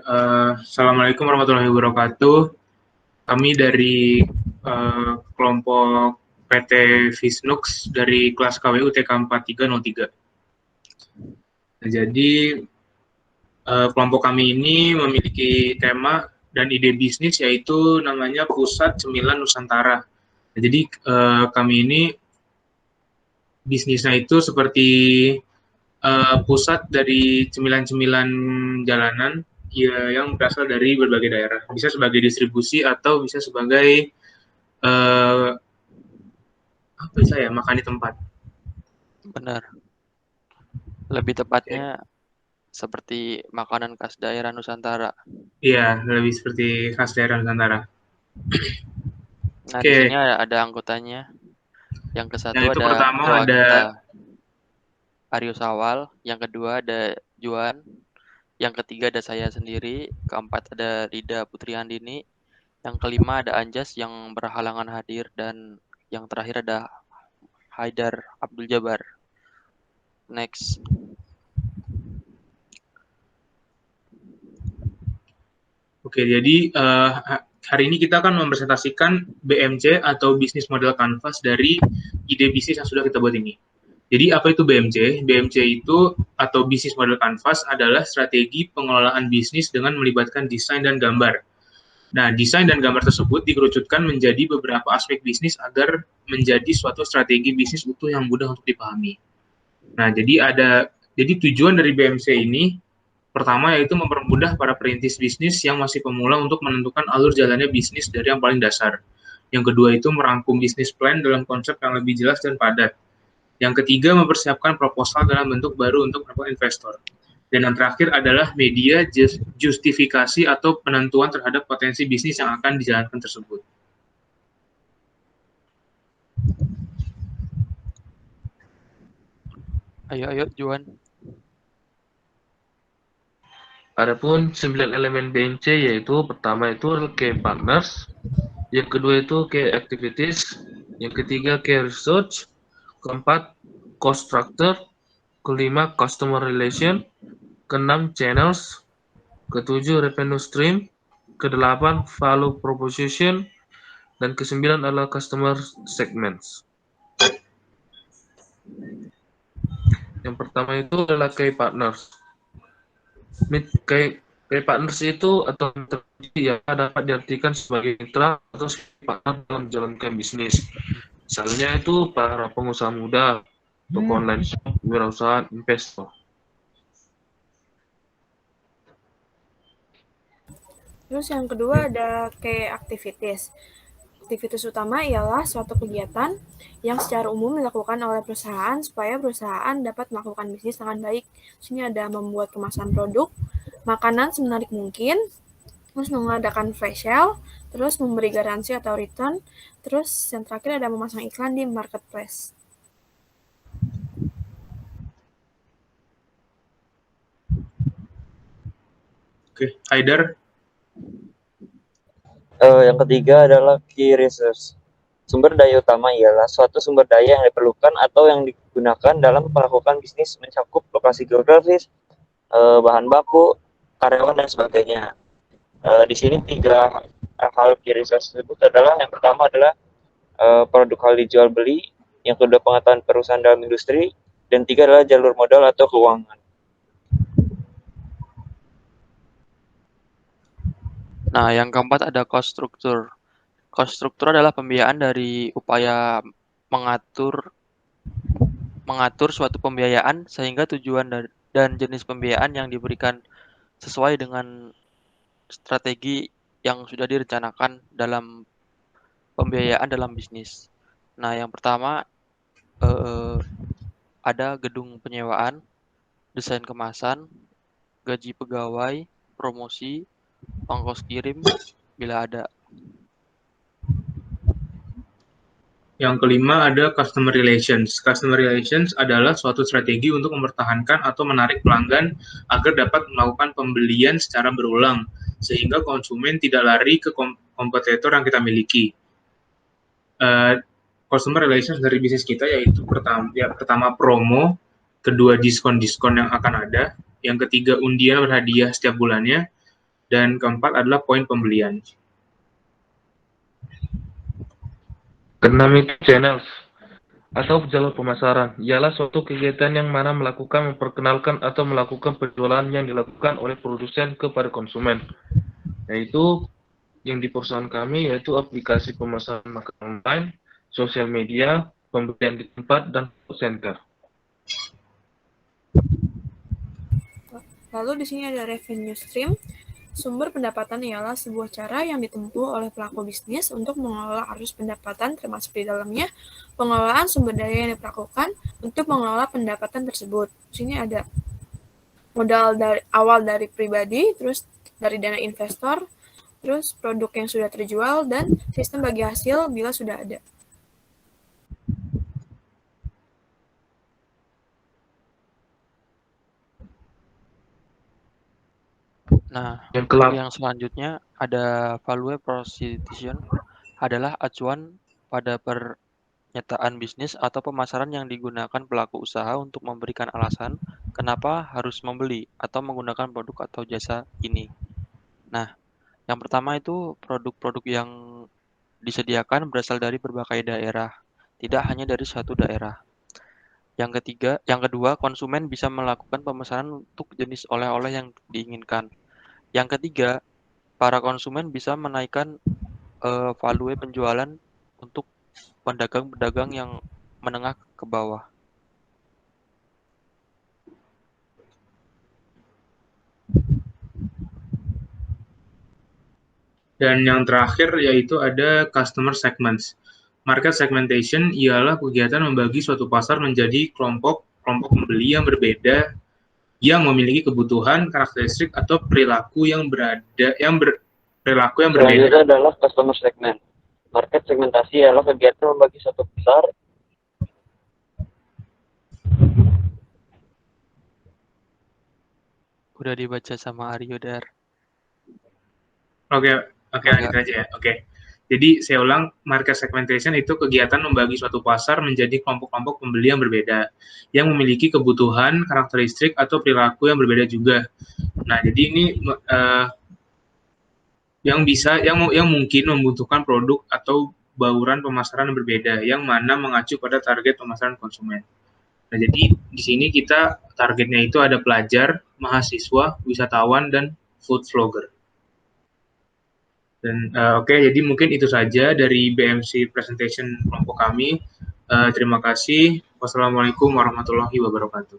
Assalamualaikum warahmatullahi wabarakatuh. Kami dari kelompok PT Visnux dari kelas KWU TK 4303. Nah, jadi kelompok kami ini memiliki tema dan ide bisnis yaitu namanya Pusat Cemilan Nusantara. Nah, jadi kami ini bisnisnya itu seperti pusat dari cemilan-cemilan jalanan ya, yang berasal dari berbagai daerah. Bisa sebagai distribusi atau bisa sebagai apa ya, makan di tempat. Benar. Lebih tepatnya seperti makanan khas daerah Nusantara. Iya, lebih seperti khas daerah Nusantara. Nah, di sini Oke, ada anggotanya. Yang ke yang satu itu ada pertama ketua ada kita, Aryo Sawal. Yang kedua ada Juan. Yang ketiga ada saya sendiri. Keempat ada Rida Putri Andini. Yang kelima ada Anjas yang berhalangan hadir. Dan yang terakhir ada Haidar Abdul Jabar. Next. Oke, jadi hari ini kita akan mempresentasikan BMC atau Business Model Canvas dari ide bisnis yang sudah kita buat ini. Jadi apa itu BMC? BMC itu atau Business Model Canvas adalah strategi pengelolaan bisnis dengan melibatkan desain dan gambar. Nah, desain dan gambar tersebut dikerucutkan menjadi beberapa aspek bisnis agar menjadi suatu strategi bisnis utuh yang mudah untuk dipahami. Nah, jadi tujuan dari BMC ini pertama yaitu mempermudah para perintis bisnis yang masih pemula untuk menentukan alur jalannya bisnis dari yang paling dasar. Yang kedua itu merangkum bisnis plan dalam konsep yang lebih jelas dan padat. Yang ketiga mempersiapkan proposal dalam bentuk baru untuk para investor. Dan yang terakhir adalah media justifikasi atau penentuan terhadap potensi bisnis yang akan dijalankan tersebut. Ayo Juan. Adapun 9 elemen BMC yaitu pertama itu key partners, yang kedua itu key activities, yang ketiga key research, keempat cost structure, kelima customer relation, keenam channels, ketujuh revenue stream, kedelapan value proposition, dan kesembilan adalah customer segments. Yang pertama itu adalah key partners. Key partners itu atau yang dapat diartikan sebagai mitra atau partner dalam menjalankan bisnis. Misalnya itu para pengusaha muda, toko online shop, wirausaha, investor. Terus yang kedua ada key activities. Aktivitas utama ialah suatu kegiatan yang secara umum dilakukan oleh perusahaan supaya perusahaan dapat melakukan bisnis dengan baik. Sini ada membuat kemasan produk, makanan semenarik mungkin, terus mengadakan flash sale, terus memberi garansi atau return, terus yang terakhir ada memasang iklan di marketplace. Oke, Haidar. Yang ketiga adalah key resource. Sumber daya utama ialah suatu sumber daya yang diperlukan atau yang digunakan dalam melakukan bisnis mencakup lokasi geografis, bahan baku, karyawan, dan sebagainya. Di sini tiga hal key resource tersebut adalah yang pertama adalah produk hal dijual beli, yang kedua pengetahuan perusahaan dalam industri, dan tiga adalah jalur modal atau keuangan. Nah, yang keempat ada cost structure. Cost structure adalah pembiayaan dari upaya mengatur suatu pembiayaan sehingga tujuan dan jenis pembiayaan yang diberikan sesuai dengan strategi yang sudah direncanakan dalam pembiayaan dalam bisnis. Nah, yang pertama ada gedung penyewaan, desain kemasan, gaji pegawai, promosi, ongkos kirim bila ada. Yang kelima ada customer relations. Customer relations adalah suatu strategi untuk mempertahankan atau menarik pelanggan agar dapat melakukan pembelian secara berulang, sehingga konsumen tidak lari ke kompetitor yang kita miliki. Customer relations dari bisnis kita yaitu pertama promo, kedua diskon-diskon yang akan ada, yang ketiga undian berhadiah setiap bulannya, Dan keempat adalah poin pembelian. Keenam itu channels atau jalur pemasaran, ialah suatu kegiatan yang mana melakukan memperkenalkan atau melakukan penjualan yang dilakukan oleh produsen kepada konsumen. Yaitu yang di perusahaan kami yaitu aplikasi pemasaran makanan online, sosial media, pembelian di tempat, dan call center. Lalu di sini ada revenue stream. Sumber pendapatan ialah sebuah cara yang ditempuh oleh pelaku bisnis untuk mengelola arus pendapatan, termasuk di dalamnya pengelolaan sumber daya yang dilakukan untuk mengelola pendapatan tersebut. Di sini ada modal awal dari pribadi, terus dari dana investor, terus produk yang sudah terjual, dan sistem bagi hasil bila sudah ada. Nah, Yang yang selanjutnya ada value proposition adalah acuan pada pernyataan bisnis atau pemasaran yang digunakan pelaku usaha untuk memberikan alasan kenapa harus membeli atau menggunakan produk atau jasa ini. Nah, yang pertama itu produk-produk yang disediakan berasal dari berbagai daerah, tidak hanya dari satu daerah. Yang kedua, konsumen bisa melakukan pemesanan untuk jenis oleh-oleh yang diinginkan. Yang ketiga, para konsumen bisa menaikkan value penjualan untuk pedagang-pedagang yang menengah ke bawah. Dan yang terakhir yaitu ada customer segments. Market segmentation ialah kegiatan membagi suatu pasar menjadi kelompok pembeli yang berbeda yang memiliki kebutuhan, karakteristik atau perilaku yang berbeda. Selanjutnya adalah customer segment. Market segmentasi ialah kegiatan membagi suatu pasar Udah dibaca sama Aryo Dar. Oke, lanjut aja ya. Oke. Jadi saya ulang, market segmentation itu kegiatan membagi suatu pasar menjadi kelompok-kelompok pembeli yang berbeda, yang memiliki kebutuhan, karakteristik atau perilaku yang berbeda juga. Nah, jadi ini yang mungkin membutuhkan produk atau bauran pemasaran yang berbeda, yang mana mengacu pada target pemasaran konsumen. Nah, jadi di sini kita targetnya itu ada pelajar, mahasiswa, wisatawan, dan food vlogger. Dan oke, jadi mungkin itu saja dari BMC presentation kelompok kami. Terima kasih. Wassalamualaikum warahmatullahi wabarakatuh.